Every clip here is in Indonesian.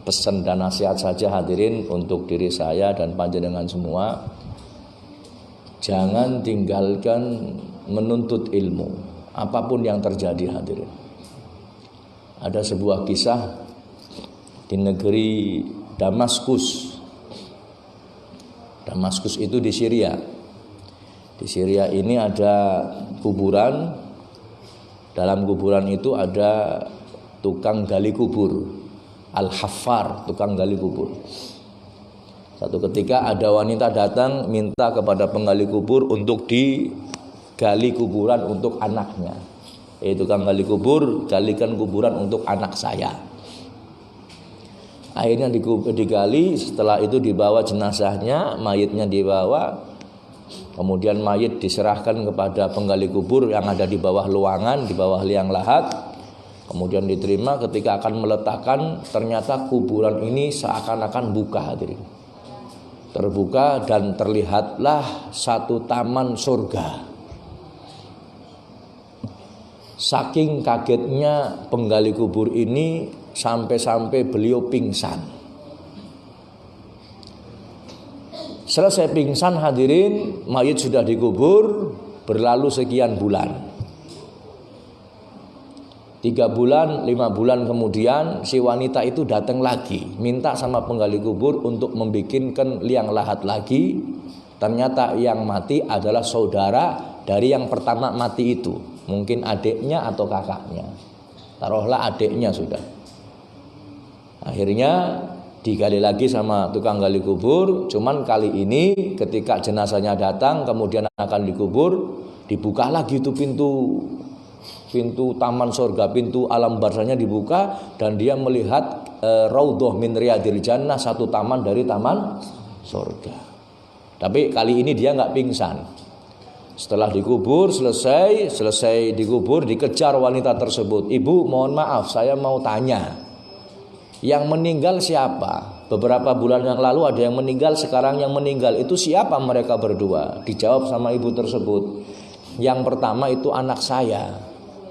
pesan dan nasihat saja hadirin untuk diri saya dan panjenengan semua. Jangan tinggalkan menuntut ilmu apapun yang terjadi hadirin. Ada sebuah kisah di negeri Damaskus. Damaskus itu di Syria. Di Syria ini ada kuburan. Dalam kuburan itu ada tukang gali kubur, al-haffar, tukang gali kubur. Satu ketika ada wanita datang minta kepada penggali kubur untuk digali kuburan untuk anaknya. Tukang gali kubur, galikan kuburan untuk anak saya. Akhirnya digali, setelah itu dibawa jenazahnya, mayitnya dibawa. Kemudian mayit diserahkan kepada penggali kubur yang ada di bawah luangan, di bawah liang lahat. Kemudian diterima, ketika akan meletakkan, ternyata kuburan ini seakan-akan buka hadirin. Terbuka dan terlihatlah satu taman surga. Saking kagetnya penggali kubur ini sampai-sampai beliau pingsan. Selesai pingsan hadirin, mayit sudah dikubur, berlalu sekian bulan. 3 bulan, 5 bulan kemudian si wanita itu datang lagi, minta sama penggali kubur untuk membikinkan liang lahat lagi. Ternyata yang mati adalah saudara dari yang pertama mati itu, mungkin adiknya atau kakaknya. Taruhlah adiknya sudah. Akhirnya digali lagi sama tukang gali kubur. Cuman kali ini ketika jenazahnya datang kemudian akan dikubur, dibuka lagi itu pintu taman surga, pintu alam barzahnya dibuka, dan dia melihat raudhah min riyadil jannah, satu taman dari taman surga. Tapi kali ini dia nggak pingsan. Setelah dikubur, selesai dikubur, dikejar wanita tersebut. Ibu, mohon maaf, saya mau tanya, yang meninggal siapa? Beberapa bulan yang lalu ada yang meninggal, sekarang yang meninggal itu siapa mereka berdua? Dijawab sama ibu tersebut, yang pertama itu anak saya,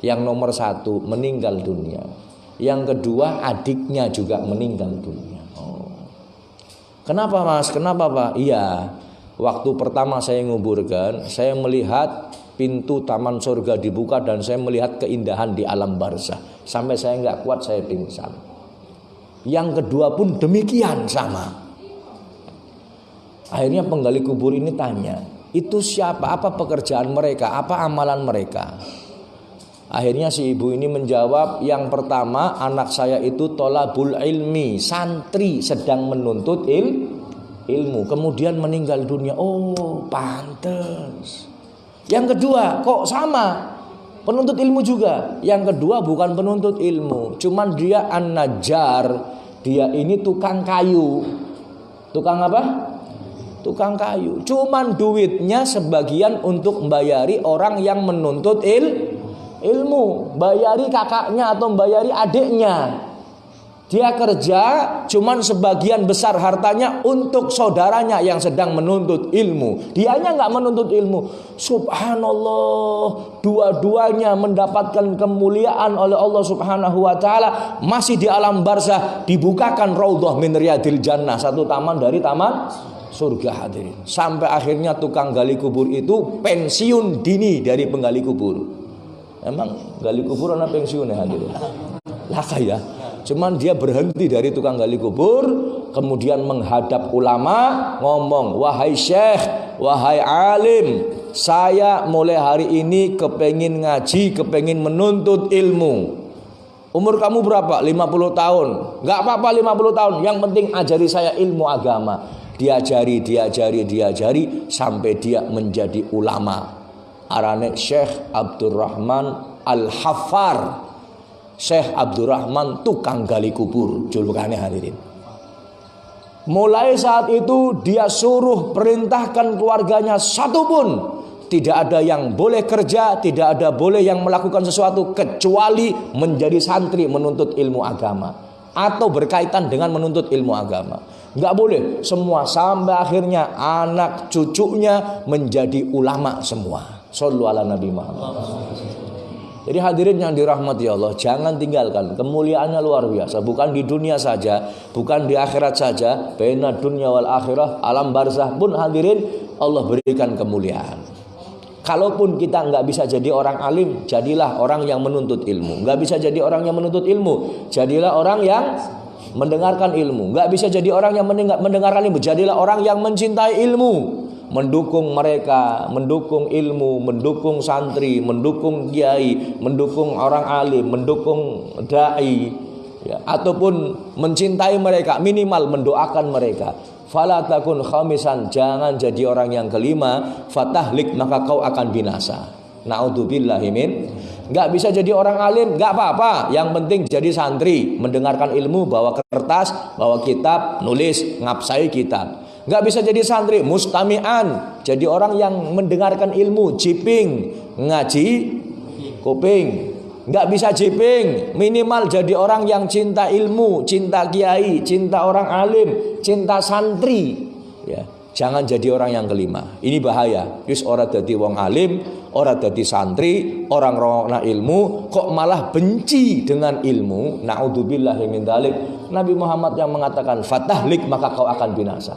yang nomor 1 meninggal dunia, yang kedua adiknya juga meninggal dunia. Kenapa mas? Kenapa pak? Iya, waktu pertama saya nguburkan, saya melihat pintu taman surga dibuka dan saya melihat keindahan di alam barzah. Sampai saya nggak kuat, saya pingsan. Yang kedua pun demikian sama. Akhirnya penggali kubur ini tanya, itu siapa? Apa pekerjaan mereka? Apa amalan mereka? Akhirnya si ibu ini menjawab, yang pertama anak saya itu tolabul ilmi, santri sedang menuntut ilmu, kemudian meninggal dunia. Oh pantes. Yang kedua kok sama? Penuntut ilmu juga. Yang kedua bukan penuntut ilmu, cuman dia an-najjar. Dia ini tukang kayu. Tukang apa? Tukang kayu. Cuman duitnya sebagian untuk membayari orang yang menuntut ilmu, bayari kakaknya atau bayari adiknya. Dia kerja, cuman sebagian besar hartanya untuk saudaranya yang sedang menuntut ilmu. Dianya nggak menuntut ilmu. Subhanallah, dua-duanya mendapatkan kemuliaan oleh Allah Subhanahu wa taala. Masih di alam barzah dibukakan raudhah min riyadil jannah, satu taman dari taman surga hadirin. Sampai akhirnya tukang gali kubur itu pensiun dini dari penggali kubur. Emang gali kubur ana pensiun ya hadirin? Lah ya. Cuman dia berhenti dari tukang gali kubur, kemudian menghadap ulama, ngomong, wahai syekh, wahai alim, saya mulai hari ini kepengin ngaji, kepengin menuntut ilmu. Umur kamu berapa? 50 tahun. Gak apa-apa 50 tahun, yang penting ajari saya ilmu agama. Diajari sampai dia menjadi ulama. Arane Syekh Abdurrahman Al-Haffar, Syekh Abdurrahman tukang gali kubur julukannya hadirin. Mulai saat itu dia suruh perintahkan keluarganya satu pun tidak ada yang boleh kerja, tidak ada boleh yang melakukan sesuatu kecuali menjadi santri menuntut ilmu agama atau berkaitan dengan menuntut ilmu agama. Nggak boleh semua, sampai akhirnya anak cucunya menjadi ulama semua. Shallu ala Nabi Muhammad. Jadi hadirin yang dirahmati Allah, jangan tinggalkan, kemuliaannya luar biasa. Bukan di dunia saja, bukan di akhirat saja, baina dunya wal akhirah, alam barzah pun hadirin Allah berikan kemuliaan. Kalaupun kita nggak bisa jadi orang alim, jadilah orang yang menuntut ilmu. Nggak bisa jadi orang yang menuntut ilmu, jadilah orang yang mendengarkan ilmu. Nggak bisa jadi orang yang mendengarkan ilmu, jadilah orang yang mencintai ilmu. Mendukung mereka, mendukung ilmu, mendukung santri, mendukung kiai, mendukung orang alim, mendukung dai, ya, ataupun mencintai mereka, minimal mendoakan mereka. Fala takun khamisan, jangan jadi orang yang kelima, fatahlik, maka kau akan binasa. Naudzubillahi min. Nggak bisa jadi orang alim, nggak apa-apa. Yang penting jadi santri, mendengarkan ilmu, bawa kertas, bawa kitab, nulis, ngapsai kitab. Nggak bisa jadi santri, mustami'an, jadi orang yang mendengarkan ilmu, jiping, ngaji, kuping. Nggak bisa jiping, minimal jadi orang yang cinta ilmu, cinta kiai, cinta orang alim, cinta santri. Ya, jangan jadi orang yang kelima. Ini bahaya. Wis ora dadi wong alim, ora dadi santri, orang rongokna ilmu, kok malah benci dengan ilmu. Naudzubillahi min dzalik. Nabi Muhammad yang mengatakan fatahlik, maka kau akan binasa.